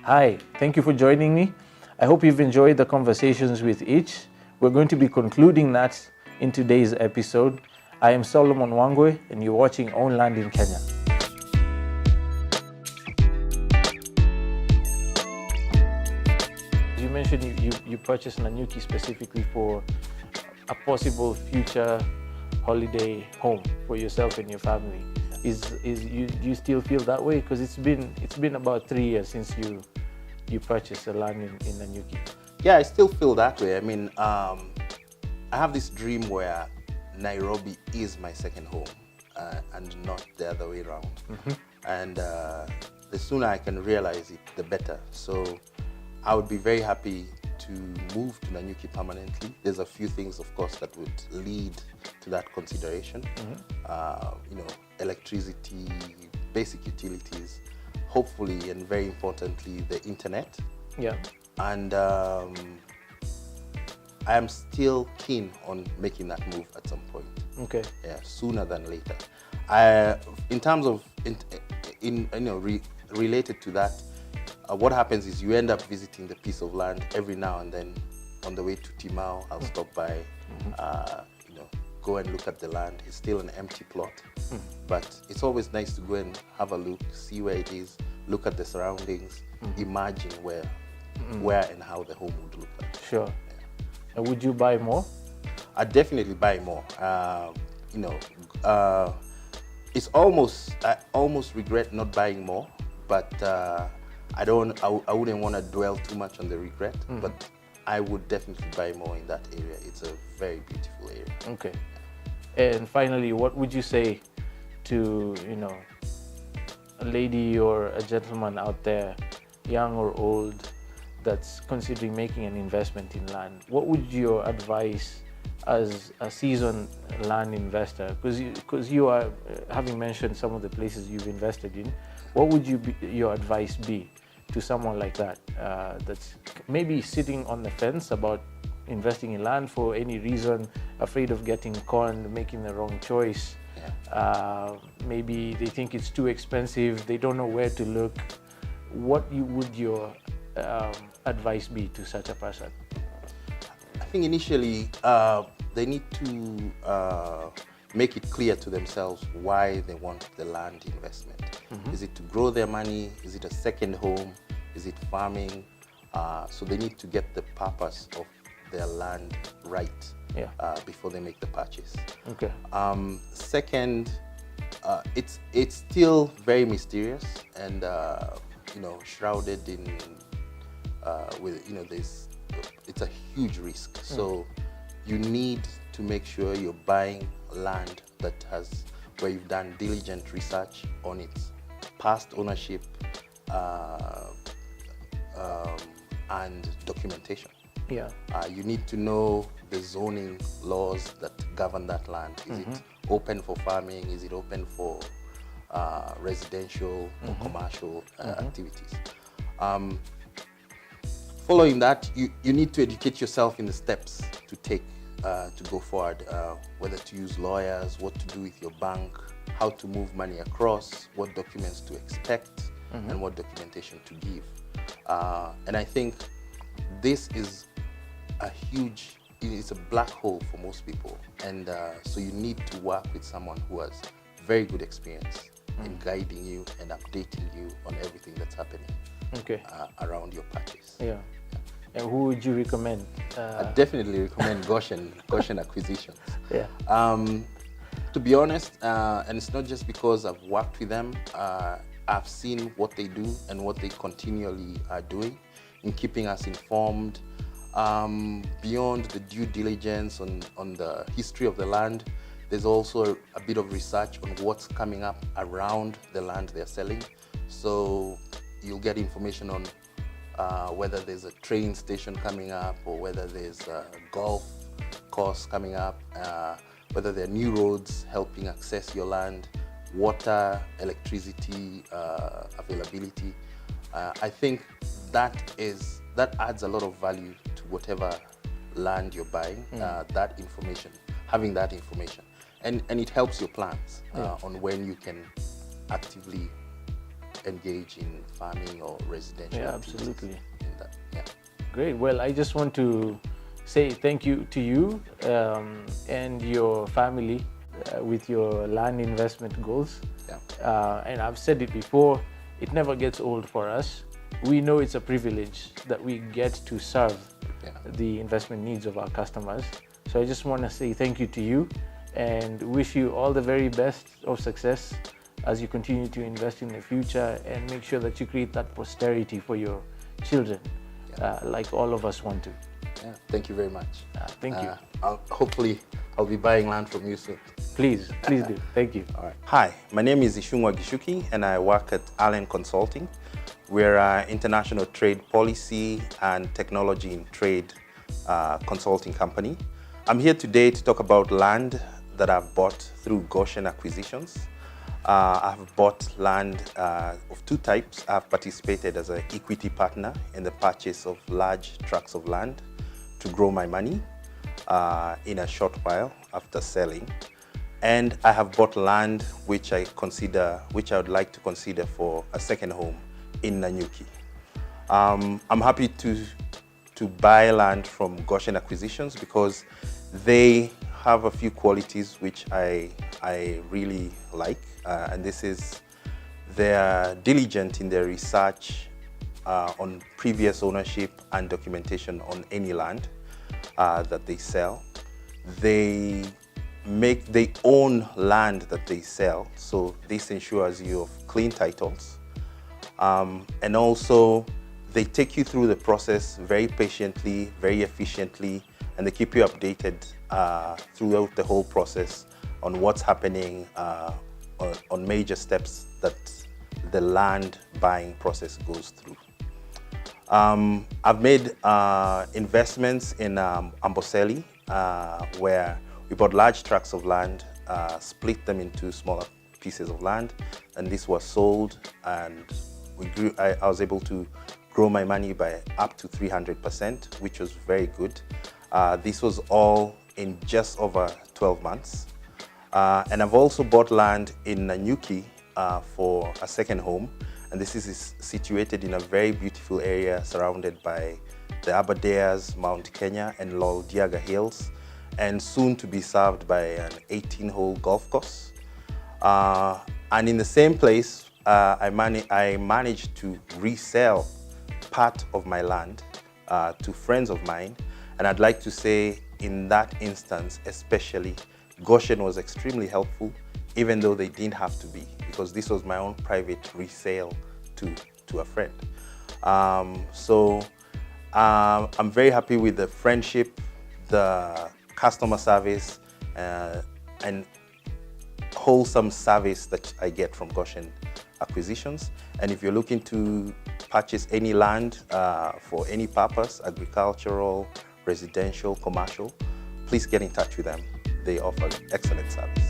Hi, thank you for joining me. I hope you've enjoyed the conversations with each. We're going to be concluding that in today's episode. I am Solomon Wangwe, and you're watching Own Land in Kenya. You mentioned you purchased Nanyuki specifically for a possible future holiday home for yourself and your family. Do you still feel that way? Because it's been about 3 years since you purchased the land in Nanyuki. Yeah, I still feel that way. I mean, I have this dream where Nairobi is my second home and not the other way around. Mm-hmm. And the sooner I can realize it, the better. So I would be very happy to move to Nanyuki permanently. There's a few things, of course, that would lead to that consideration. Mm-hmm. Electricity, basic utilities, hopefully, and very importantly, the internet. Yeah. And I am still keen on making that move at some point. Okay. Yeah, sooner than later. In terms of related to that, what happens is you end up visiting the piece of land every now and then. On the way to Timau, I'll stop by, go and look at the land. It's still an empty plot, but it's always nice to go and have a look, see where it is, look at the surroundings, imagine where and how the home would look like. Sure. Yeah. And would you buy more? I'd definitely buy more. It's I almost regret not buying more, but I wouldn't want to dwell too much on the regret, but I would definitely buy more in that area. It's a very beautiful area. Okay. And finally, what would you say to, a lady or a gentleman out there, young or old, that's considering making an investment in land? What would your advice as a seasoned land investor, because you are, having mentioned some of the places you've invested in, what would your advice be to someone like that, that's maybe sitting on the fence about investing in land for any reason, afraid of getting conned, making the wrong choice? Yeah. Maybe they think it's too expensive, they don't know where to look. What would your advice be to such a person? I think initially they need to make it clear to themselves why they want the land investment. Mm-hmm. Is it to grow their money? Is it a second home? Is it farming? So they need to get the purpose of their land right, yeah, before they make the purchase. Okay. Second, it's still very mysterious and shrouded in it's a huge risk. So you need to make sure you're buying land where you've done diligent research on its past ownership and documentation. Yeah. You need to know the zoning laws that govern that land. Is it open for farming? Is it open for residential or commercial activities? Following that, you need to educate yourself in the steps to take to go forward, whether to use lawyers, what to do with your bank, how to move money across, what documents to expect, and what documentation to give. And I think this is it's a black hole for most people. And so you need to work with someone who has very good experience in guiding you and updating you on everything that's happening around your purchase. Yeah. And who would you recommend? I definitely recommend Goshen Acquisitions. Yeah. To be honest, and it's not just because I've worked with them, I've seen what they do and what they continually are doing in keeping us informed. Beyond the due diligence on the history of the land, there's also a bit of research on what's coming up around the land they're selling. So you'll get information on whether there's a train station coming up, or whether there's a golf course coming up, whether there are new roads helping access your land, water, electricity availability. I think that adds a lot of value to whatever land you're buying, that information, having that information. And it helps your plans on when you can actively engage in farming or residential Yeah, activities absolutely. in that. Yeah. Great. Well, I just want to say thank you to you and your family with your land investment goals. Yeah. And I've said it before, it never gets old for us. We know it's a privilege that we get to serve the investment needs of our customers. So I just want to say thank you to you and wish you all the very best of success as you continue to invest in the future and make sure that you create that posterity for your children, like all of us want to. Yeah, thank you very much. Thank you. Hopefully, I'll be buying land from you soon. Please do. Thank you. All right. Hi, my name is Ichungwa Gichuki, and I work at Allen Consulting. We're an international trade policy and technology in trade consulting company. I'm here today to talk about land that I've bought through Goshen acquisitions. I've bought land of two types. I've participated as an equity partner in the purchase of large tracts of land to grow my money in a short while after selling. And I have bought land which I would like to consider for a second home in Nanyuki. I'm happy to buy land from Goshen Acquisitions because they have a few qualities which I really like, and this is they're diligent in their research on previous ownership and documentation on any land that they sell. They own land that they sell, so this ensures you have clean titles. And also, they take you through the process very patiently, very efficiently, and they keep you updated throughout the whole process on what's happening on major steps that the land buying process goes through. I've made investments in Amboseli, where we bought large tracts of land, split them into smaller pieces of land, and this was sold, and I was able to grow my money by up to 300%, which was very good. This was all in just over 12 months. And I've also bought land in Nanyuki for a second home, and this is situated in a very beautiful area surrounded by the Aberdares, Mount Kenya, and Loldiaga Hills, and soon to be served by an 18-hole golf course. And in the same place, I managed to resell part of my land to friends of mine. And I'd like to say in that instance, especially, Goshen was extremely helpful, even though they didn't have to be, because this was my own private resale to a friend. So I'm very happy with the friendship, the customer service, and wholesome service that I get from Goshen Acquisitions. And if you're looking to purchase any land for any purpose, agricultural, residential, commercial, please get in touch with them. They offer excellent service.